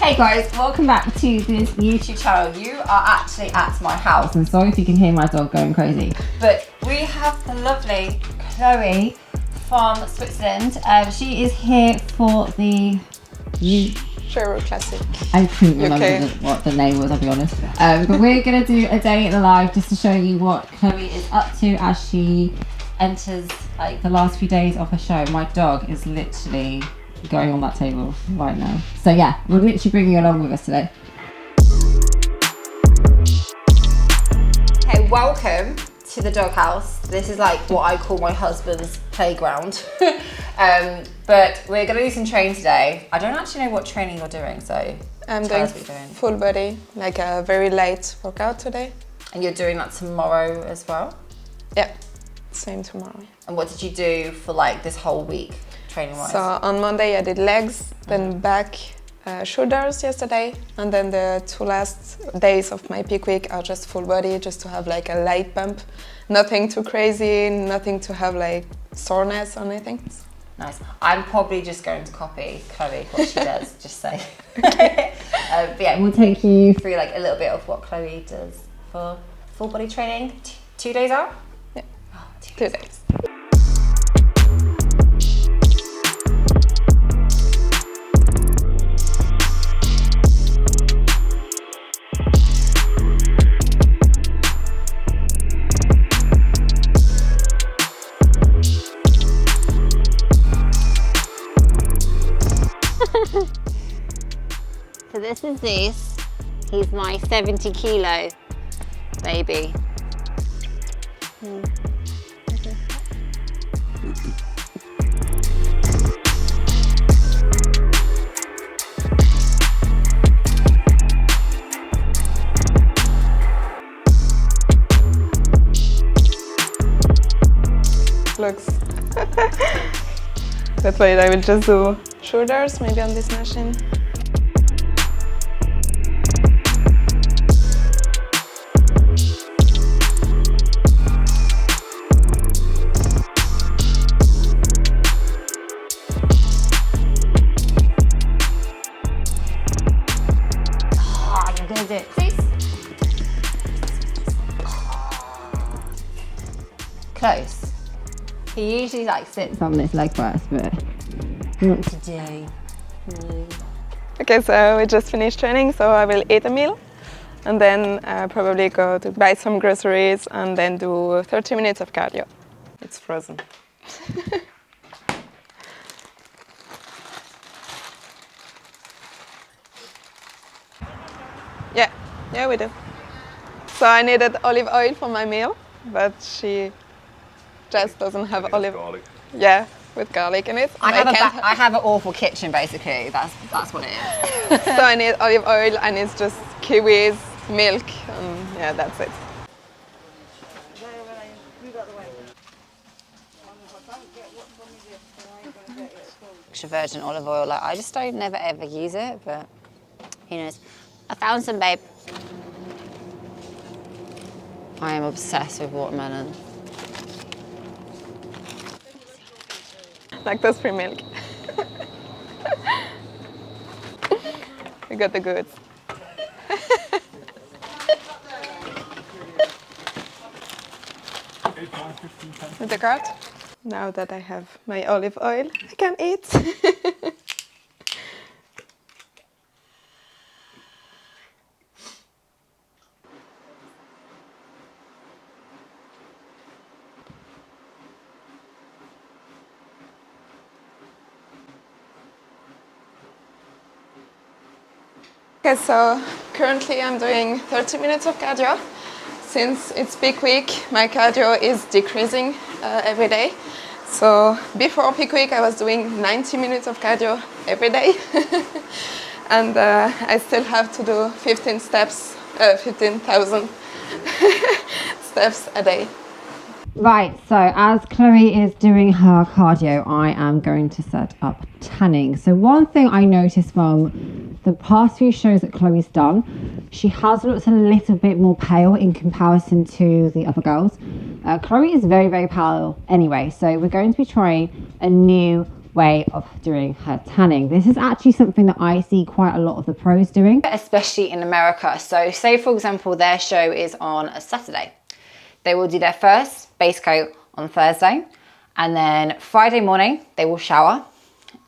Hey guys, welcome back to this YouTube channel. You are actually at my house, and sorry if you can hear my dog going crazy. But we have the lovely Chloe from Switzerland. She is here for the Sheru Classic I couldn't remember UK. what the name was, I'll be honest. But we're going to do a day in the life just to show you what Chloe is up to as she enters like the last few days of her show. My dog is literally going on that table right now. So yeah, we're literally bringing you along with us today. Hey, welcome to the doghouse. This is like what I call my husband's playground. But we're gonna do some training today. I don't actually know what training you're doing, so I'm tell doing us what you're doing. full body, like a very light workout today. And you're doing that tomorrow as well? Yeah, same tomorrow. And what did you do for like this whole week, training-wise? So on Monday I did legs, then back, shoulders yesterday, and then the 2 last days of my peak week are just full body, just to have like a light bump. Nothing too crazy, nothing to have like soreness or anything. Nice. I'm probably just going to copy Chloe, what she does, just say. But yeah, we'll take you through like a little bit of what Chloe does for full body training. 2 days out? Yeah, Oh, 2 days. So this is Zeus. He's my 70 kilo baby. Looks. That's why I will just do shoulders, maybe on this machine. Oh, you're gonna do it. Zeus. Close. He usually like sits on this leg first, but not today. No. Okay, so we just finished training, so I will eat a meal and then probably go to buy some groceries and then do 30 minutes of cardio. It's frozen. Yeah, we do. So I needed olive oil for my meal, but she just doesn't have olive oil. Yeah, with garlic in it. I have an awful kitchen basically. That's what it is. So I need olive oil and it's just kiwis, milk, and yeah, that's it. Extra virgin olive oil. Like I just don't never ever use it, but who knows? I found some, babe. I am obsessed with watermelon. Lactose-free milk. We got the goods. With the cart. Now that I have my olive oil, I can eat. Okay, so currently I'm doing 30 minutes of cardio. Since it's peak week, my cardio is decreasing every day. So before peak week, I was doing 90 minutes of cardio every day. And I still have to do 15,000 steps a day. Right, so as Chloe is doing her cardio, I am going to set up tanning. So one thing I noticed from the past few shows that Chloe's done, she has looked a little bit more pale in comparison to the other girls. Chloe is very, very pale anyway, so we're going to be trying a new way of doing her tanning. This is actually something that I see quite a lot of the pros doing, especially in America. So say for example their show is on a Saturday, they will do their first base coat on Thursday, and then Friday morning they will shower,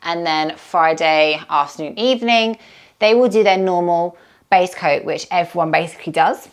and then Friday afternoon, evening they will do their normal base coat, which everyone basically does.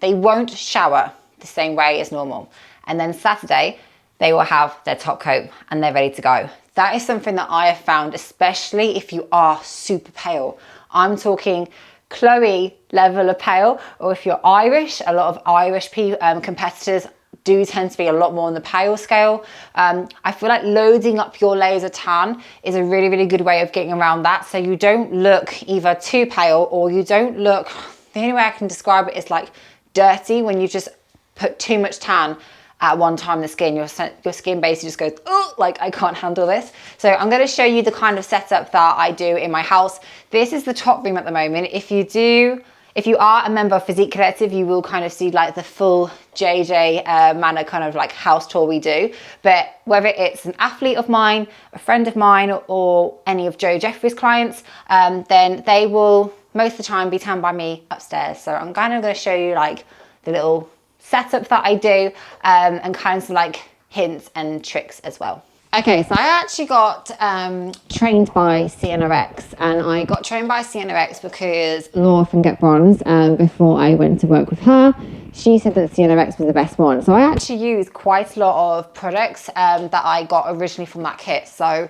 They won't shower the same way as normal, and then Saturday they will have their top coat and they're ready to go. That is something that I have found, especially if you are super pale. I'm talking Chloe level of pale, or if you're Irish, a lot of Irish competitors do tend to be a lot more on the pale scale. I feel like loading up your layers of tan is a really, really good way of getting around that. So you don't look either too pale, or you don't look, the only way I can describe it is like dirty, when you just put too much tan at one time in the skin. Your skin basically just goes, oh, like I can't handle this. So I'm going to show you the kind of setup that I do in my house. This is the top room at the moment. If you are a member of Physique Collective, you will kind of see like the full JJ manner kind of like house tour we do. But whether it's an athlete of mine, a friend of mine, or any of Joe Jeffrey's clients, then they will most of the time be tanned by me upstairs. So I'm kind of going to show you like the little setup that I do, and kind of some like hints and tricks as well. Okay, so I actually got trained by CNRX, and I got trained by CNRX because Laura from Get Bronze, before I went to work with her, she said that CNRX was the best one. So I actually use quite a lot of products that I got originally from that kit. So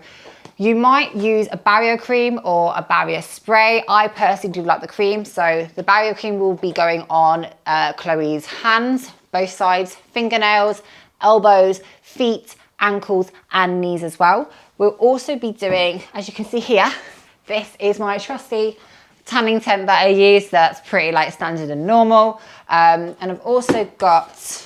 you might use a barrier cream or a barrier spray. I personally do like the cream. So the barrier cream will be going on Chloe's hands, both sides, fingernails, elbows, feet, ankles and knees as well. We'll also be doing, as you can see here, this is my trusty tanning tent that I use. That's pretty like standard and normal. And I've also got,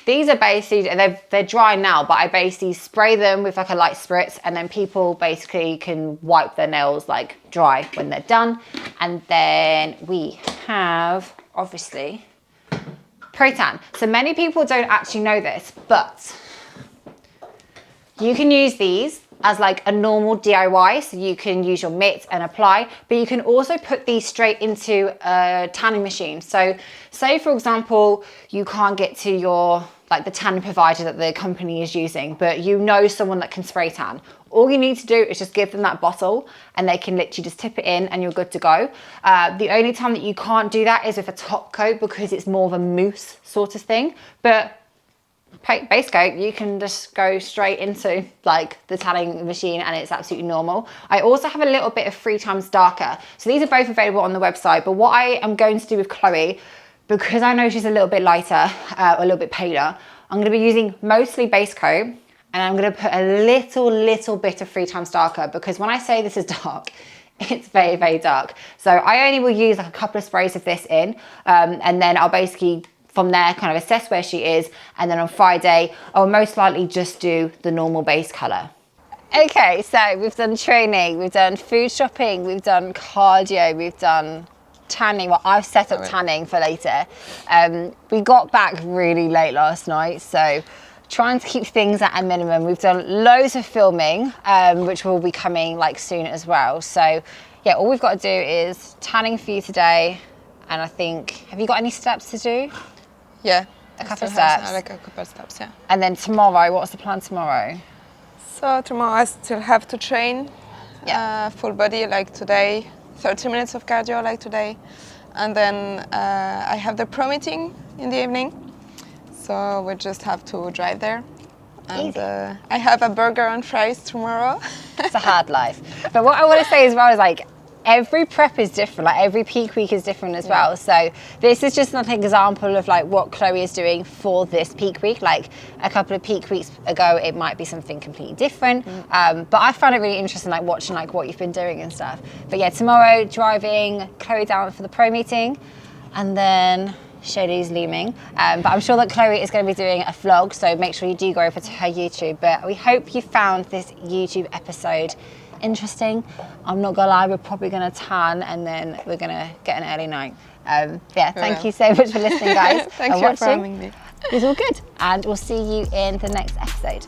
these are basically, they're dry now, but I basically spray them with like a light spritz, and then people basically can wipe their nails like dry when they're done. And then we have, obviously, Pro-Tan. So many people don't actually know this, but you can use these as like a normal DIY. So you can use your mitt and apply, but you can also put these straight into a tanning machine. So say for example, you can't get to your, like the tanning provider that the company is using, but you know someone that can spray tan. All you need to do is just give them that bottle, and they can literally just tip it in and you're good to go. The only time that you can't do that is with a top coat, because it's more of a mousse sort of thing. But base coat, you can just go straight into like the tanning machine and it's absolutely normal. I also have a little bit of 3 times darker. So these are both available on the website, but what I am going to do with Chloe, because I know she's a little bit lighter, a little bit paler, I'm going to be using mostly base coat, and I'm going to put a little bit of 3 times darker, because when I say this is dark, it's very, very dark. So I only will use like a couple of sprays of this in, and then I'll basically from there kind of assess where she is, and then on Friday I'll most likely just do the normal base colour. Okay, so we've done training, we've done food shopping, we've done cardio, we've done tanning. Well, I've set up tanning for later. We got back really late last night, so trying to keep things at a minimum. We've done loads of filming, which will be coming like soon as well. So yeah, all we've got to do is tanning for you today, and I think, have you got any steps to do? Yeah, a couple of steps. Like a couple of steps, yeah. And then tomorrow, what's the plan tomorrow? So tomorrow I still have to train, full body like today, 30 minutes of cardio like today, and then I have the pro meeting in the evening, so we just have to drive there. And I have a burger and fries tomorrow. It's a hard life. But what I want to say as well is like, every prep is different, like every peak week is different as well. So this is just an example of like what Chloe is doing for this peak week. Like a couple of peak weeks ago, it might be something completely different. But I found it really interesting, like watching like what you've been doing and stuff. But yeah, tomorrow driving Chloe down for the pro meeting, and then Sheru's looming. But I'm sure that Chloe is going to be doing a vlog, so make sure you do go over to her YouTube. But we hope you found this YouTube episode interesting. I'm not gonna lie, we're probably gonna tan and then we're gonna get an early night. Yeah, thank you so much for listening, guys. Thank you for having me. It's all good, and we'll see you in the next episode.